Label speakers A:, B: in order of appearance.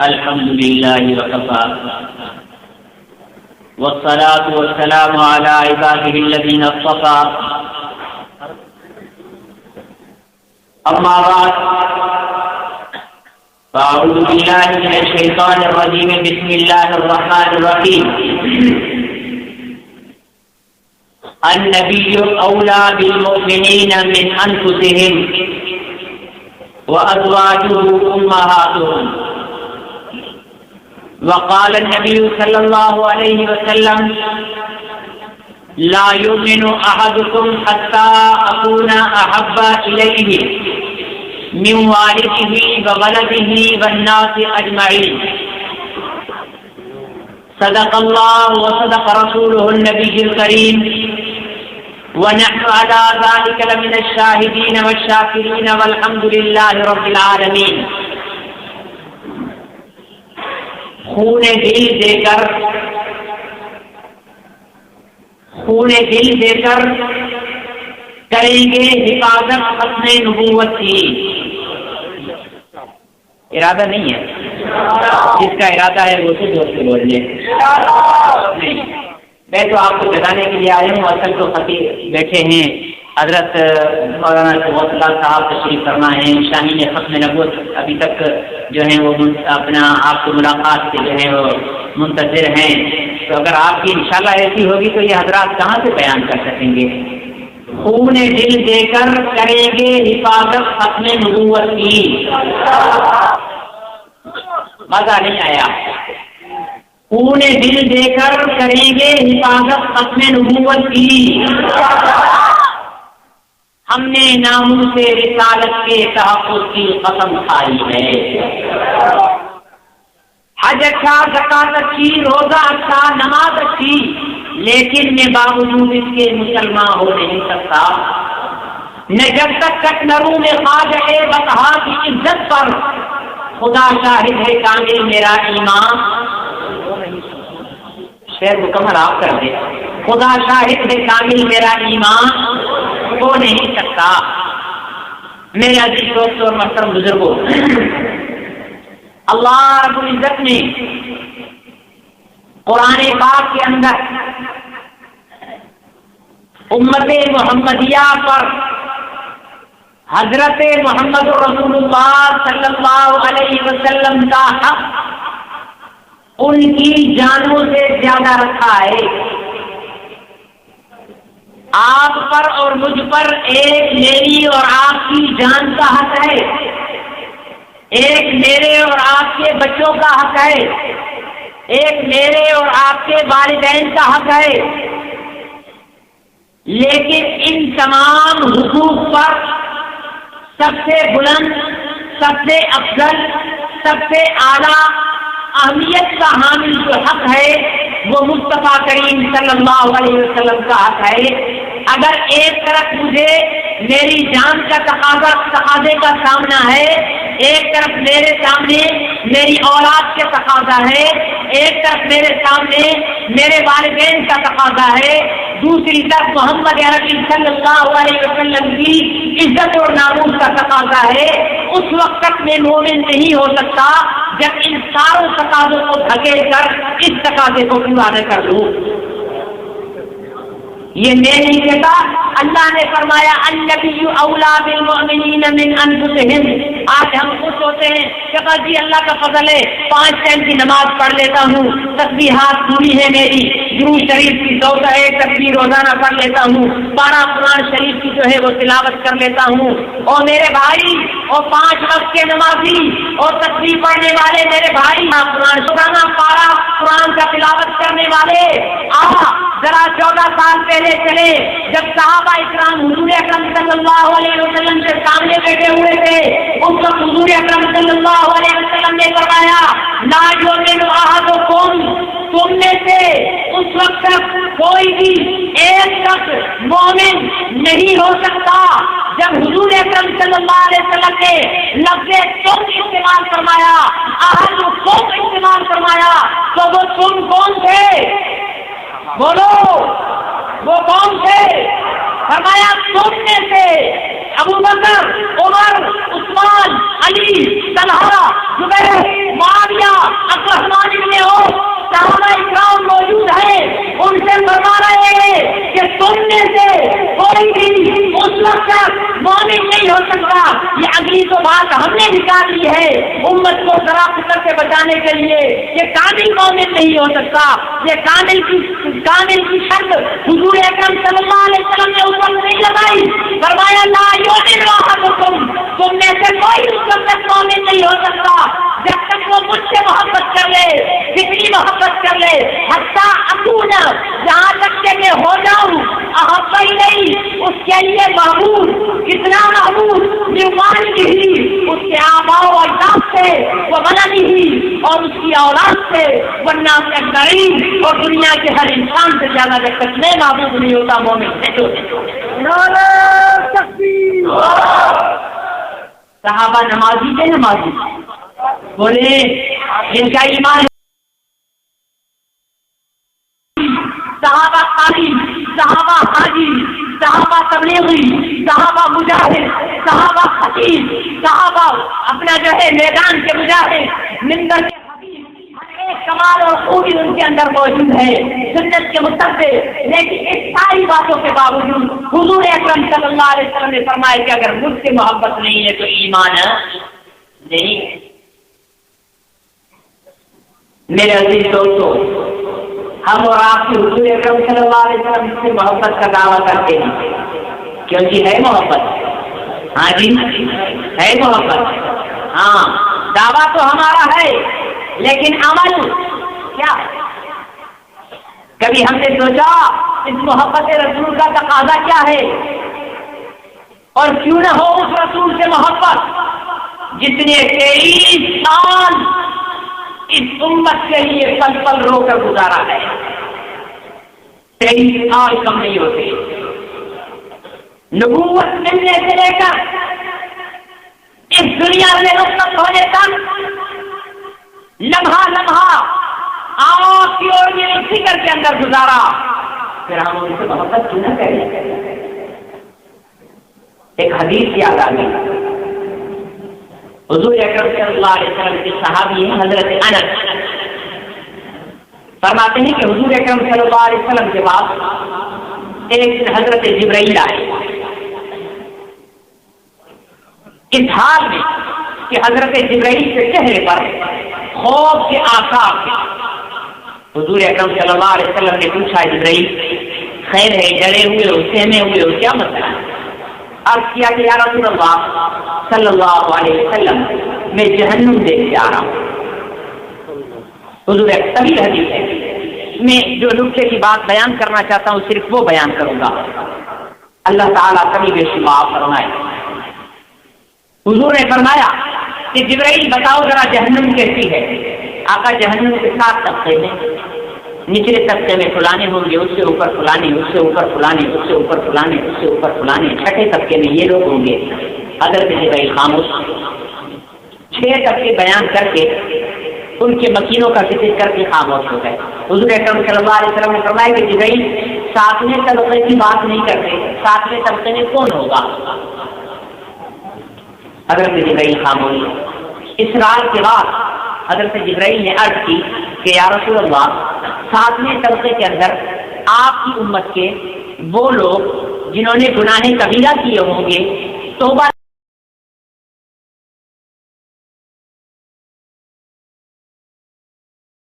A: الحمد لله وكفى والصلاة والسلام على عباده الذين اصطفى أما بعد فأعوذ بالله من الشيطان الرجيم بسم الله الرحمن الرحيم النبي أولى بالمؤمنين من أنفسهم وأزواجه أمهاتهم وقال النبي صلى الله عليه وسلم لا يؤمن أحدكم حتى أكون أحب إليه من والده وولده والناس أجمعين صدق الله وصدق رسوله النبي الكريم ونحن على ذلك لمن الشاهدين والشاكرين والحمد لله رب العالمين. خون دل دے کر کریں گے حفاظت ختم نبوت کی. ارادہ نہیں ہے، جس کا ارادہ ہے وہ سے زور سے بول لے. میں تو آپ کو بتانے کے لیے آیا ہوں، اصل تو خطیب بیٹھے ہیں حضرت مولانا شوقت صاحب تشریف فرما ہے. شاہین ختم نبوت ابھی تک جو ہیں وہ اپنا آپ کو ملاقات سے جو ہے وہ منتظر ہیں. تو اگر آپ کی انشاءاللہ ایسی ہوگی تو یہ حضرات کہاں سے بیان کر سکیں گے؟ خون دل دے کر کریں گے حفاظت ختم نبوت کی. مزہ نہیں آیا؟ خون دل دے کر کریں گے حفاظت ختم نبوت کی. ہم نے ناموں سے رسالت کے تحفظ کی قسم کھائی ہے. حج اچھا، زکات اچھی، روزہ اچھا، نماز اچھی، لیکن میں باوجود اس کے مسلمان ہو نہیں سکتا. میں جب تک کٹنروں میں خواجہ بطحا کی عزت پر خدا شاہد ہے کامل میرا ایمان. شعر مکمل آپ کر دیں. خدا شاہد ہے کامل میرا ایمان ہو نہیں سکتا. میرے عزیز دوستوں اور محترم بزرگوں، اللہ رب العزت نے قرآن پاک کے اندر امت محمدیہ پر حضرت محمد رسول اللہ صلی اللہ علیہ وسلم کا حق ان کی جانوں سے زیادہ رکھا ہے. آپ پر اور مجھ پر ایک میری اور آپ کی جان کا حق ہے، ایک میرے اور آپ کے بچوں کا حق ہے، ایک میرے اور آپ کے والدین کا حق ہے. لیکن ان تمام حقوق پر سب سے بلند، سب سے افضل، سب سے اعلیٰ اہمیت کا حامل جو حق ہے وہ مصطفیٰ کریم صلی اللہ علیہ وسلم کا حق ہے. اگر ایک طرف مجھے میری جان کا تقاضے کا سامنا ہے، ایک طرف میرے سامنے میری اولاد کے تقاضا ہے، ایک طرف میرے سامنے میرے والدین کا تقاضا ہے، دوسری طرف محمد عربی صلی اللہ علیہ وسلم کی عزت اور ناموس کا تقاضا ہے، اس وقت تک میں مومن نہیں ہو سکتا جب ان ساروں تقاضوں کو دھکیل کر اس تقاضے کو پورا نہ کر لوں. یہ میں نہیں کہتا، اللہ نے فرمایا النبی اولا بالمؤمنین من انفسہم. آج ہم خوش ہوتے ہیں کہ جی اللہ کا فضل ہے 5 ٹائم کی نماز پڑھ لیتا ہوں، تسبیحات پوری ہے میری، درود شریف کی 101 تکبیر روزانہ پڑھ لیتا ہوں، 12 قرآن شریف کی جو ہے وہ تلاوت کر لیتا ہوں. اور میرے بھائی اور 5 وقت کے نمازی اور تسبیح پڑھنے والے میرے بھائی، قرآن روزانہ 12 قرآن کا تلاوت کرنے والے، ذرا 14 سال پہلے چلے جب صحابہ اکرام حضور اکرم صلی اللہ علیہ وسلم کے سامنے بیٹھے ہوئے تھے. اس وقت حضور اکرم صلی اللہ علیہ وسلم نے فرمایا لا یؤمن احدکم، تم میں سے اس وقت تک کوئی بھی ایک شخص مومن نہیں ہو سکتا. جب حضور اکرم صلی اللہ علیہ وسلم نے لفظ تم استعمال فرمایا، احدکم استعمال فرمایا، تو وہ تم کون تھے؟ بولو وہ کون تھے؟ فرمایا تم میں سے ابو بکر، عمر، عثمان، علی، طلحہ، زبیر، معاویہ، عبد الرحمن بن عوف، صحابہ اکرام موجود ہیں. ان سے فرما رہے ہیں کہ تم میں سے کوئی بھی اس وقت تک مومن نہیں ہو سکتا. یہ اگلی تو بات ہم نے نکال لی ہے امت کو ذرا فکر سے بچانے کے لیے. یہ کامل مومن نہیں ہو سکتا. یہ کامل کی شرط حضور اکرم صلی اللہ علیہ وسلم نے اس وقت نہیں لگائی. فرمایا لا یؤمن احدکم، تم میں سے کوئی اس وقت تک مومن نہیں ہو سکتا جب تک وہ مجھ سے محبت کر لے، کتنی محبت کر لے، حتی اکون، جہاں تک کہ میں ہو جاؤں احب الیہ، اس کے لیے محبوب. کتنا محبوب؟ بیوان ہی، اس کے آباء و اجداد سے، وہ ولدہ، اور اس کی اولاد سے، والناس اجمعین، اور دنیا کے ہر انسان سے زیادہ جب تک میں محبوب نہیں ہوتا مومن سے تو نعرہ تکبیر. صحابہ نمازی تھے، نمازی بولے جن کا ایمان، صحابہ قاری، صحابہ حاجی، صحابہ تبلیغی، صحابہ مجاہد، صحابہ خطیب، صحابہ اپنا جو ہے میدان کے مجاہد، منبر کے حبیب، ہر ایک کمال اور خوبی ان کے اندر موجود ہے سنت کے متبع. لیکن اس ساری باتوں کے باوجود حضور اکرم صلی اللہ علیہ وسلم نے فرمایا کہ اگر مجھ سے محبت نہیں ہے تو ایمان نہیں ہے. میرے عزیز دوستو، ہم اور آپ کے حضور اکرم صلی اللہ علیہ وسلم سے محبت کا دعویٰ کرتے ہیں کیونکہ ہے محبت. ہاں جی ہے محبت. ہاں دعویٰ تو ہمارا ہے لیکن عمل کیا ہے؟ کبھی ہم نے سوچا اس محبت رسول کا تقاضا کیا ہے؟ اور کیوں نہ ہو اس رسول سے محبت جس نے 23 سال اس امت کے لیے پل پل رو کر گزارا ہے. 23 سال کم نہیں ہوتے. نبوت ملنے سے لے کر اس دنیا میں رخصت ہونے تک لمحہ لمحہ آپ کی اور میری فکر کے اندر گزارا. پھر ہم ان سے محبت کیوں نہ کریں؟ ایک حدیث یاد آ گئی. حضور اکرم صلی اللہ علیہ وسلم کے صحابی ہیں حضرت انس، فرماتے ہیں کہ حضور اکرم صلی اللہ علیہ وسلم کے بعد ایک دن حضرت جبرائیل آئے اس حال میں کہ حضرت جبرائیل کے چہرے پر خوف کے آثار تھے. حضور اکرم صلی اللہ علیہ وسلم نے پوچھا جبرائیل خیر ہے، ڈرے ہوئے ہو، سہمے ہوئے ہو، کیا مسئلہ ہے؟ عرض کیا کہ یا رسول اللہ صلی اللہ علیہ وسلم میں جہنم دیکھ کے آ رہا ہوں. حضور طویل حدیث ہے، میں جو نقطے کی بات بیان کرنا چاہتا ہوں صرف وہ بیان کروں گا. اللہ تعالیٰ کبھی بے شمار فرمائے. حضور نے فرمایا کہ جبرائیل بتاؤ ذرا جہنم کیسی ہے؟ آقا جہنم کے 7 طبقے ہیں. نچلے طبقے میں فلانے ہوں گے، اس سے اوپر فلانے، اس سے اوپر فلانے، اس سے اوپر فلانے، اس سے اوپر فلانے. چھٹے طبقے میں یہ لوگ ہوں گے. حضرت جبرائیل خاموش 6 طبقے بیان کر کے ان کے مکینوں کا ذکر کر کے خاموش ہو گئے. حضور اکرم صلی اللہ علیہ وسلم نے فرمایا کہ جبرائیل 7ویں طبقے کی بات نہیں کرتے، 7ویں طبقے میں کون ہوگا؟ حضرت جبرائیل خاموش. اسرار کے بعد حضرت جبرائیل نے عرض کی کہ یا رسول اللہ 7ویں طبقے کے اندر آپ کی امت کے وہ لوگ جنہوں نے گناہ کبیرہ کیے ہوں گے، توبہ